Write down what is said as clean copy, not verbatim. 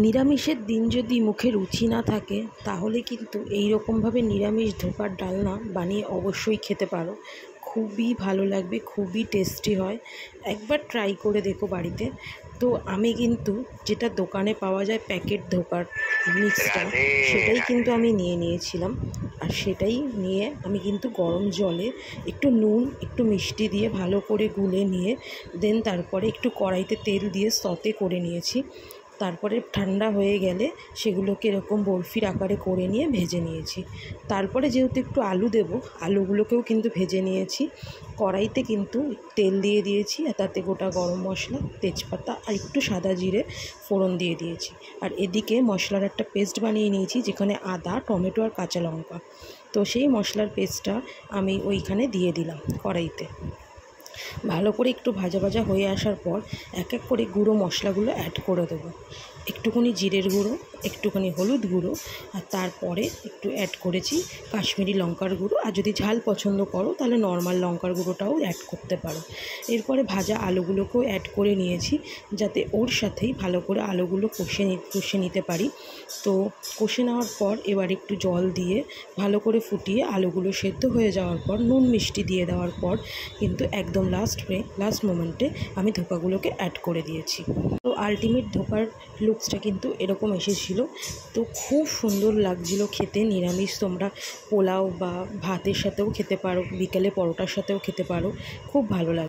নিরামিষের দিন যদি মুখে রুচি না থাকে তাহলে কিন্তু এই রকমভাবে নিরামিষ ধোকার ডালনা বানিয়ে অবশ্যই খেতে পারো। খুবই ভালো লাগবে, খুবই টেস্টি হয়। একবার ট্রাই করে দেখো বাড়িতে। তো আমি কিন্তু যেটা দোকানে পাওয়া যায় প্যাকেট ধোকার মিক্সটা, সেটাই কিন্তু আমি নিয়ে নিয়েছিলাম। আর সেটাই নিয়ে আমি কিন্তু গরম জলে একটু নুন একটু মিষ্টি দিয়ে ভালো করে গুলে নিয়ে দেন তারপরে একটু কড়াইতে তেল দিয়ে সতে করে নিয়েছি। তারপরে ঠান্ডা হয়ে গেলে সেগুলোকে এরকম বরফির আকারে করে নিয়ে ভেজে নিয়েছি। তারপরে যেহেতু একটু আলু দেব, আলুগুলোকেও কিন্তু ভেজে নিয়েছি। কড়াইতে কিন্তু তেল দিয়ে দিয়েছি আর তাতে গোটা গরম মশলা, তেজপাতা আর একটু সাদা জিরে ফোড়ন দিয়ে দিয়েছি। আর এদিকে মশলার একটা পেস্ট বানিয়ে নিয়েছি, যেখানে আদা, টমেটো আর কাঁচা লঙ্কা। তো সেই মশলার পেস্টটা আমি ওইখানে দিয়ে দিলাম কড়াইতে। ভালো করে একটু ভাজা ভাজা হয়ে আসার পর এক এক করে গুঁড়ো মশলাগুলো অ্যাড করে দেবো। একটুখানি জিরের গুঁড়ো, একটুখানি হলুদ গুঁড়ো, আর তারপরে একটু অ্যাড করেছি কাশ্মীরি লঙ্কার গুঁড়ো। আর যদি ঝাল পছন্দ করো তাহলে নর্মাল লঙ্কার গুঁড়োটাও অ্যাড করতে পারো। এরপরে ভাজা আলুগুলোকেও অ্যাড করে নিয়েছি, যাতে ওর সাথেই ভালো করে আলুগুলো কষে নিতে পারি। তো কষে নেওয়ার পর এবার একটু জল দিয়ে ভালো করে ফুটিয়ে আলুগুলো সেদ্ধ হয়ে যাওয়ার পর নুন মিষ্টি দিয়ে দেওয়ার পর কিন্তু একদম লাস্ট মোমেন্টে আমি ধোকাগুলোকে অ্যাড করে দিয়েছি। তো আলটিমেট ধোকার লুকসটা কিন্তু এরকম এসেছিলো। তো খুব সুন্দর লাগছিলো খেতে। নিরামিষ তোমরা পোলাও বা ভাতের সাথেও খেতে পারো, বিকেলে পরোটার সাথেও খেতে পারো, খুব ভালো লাগে।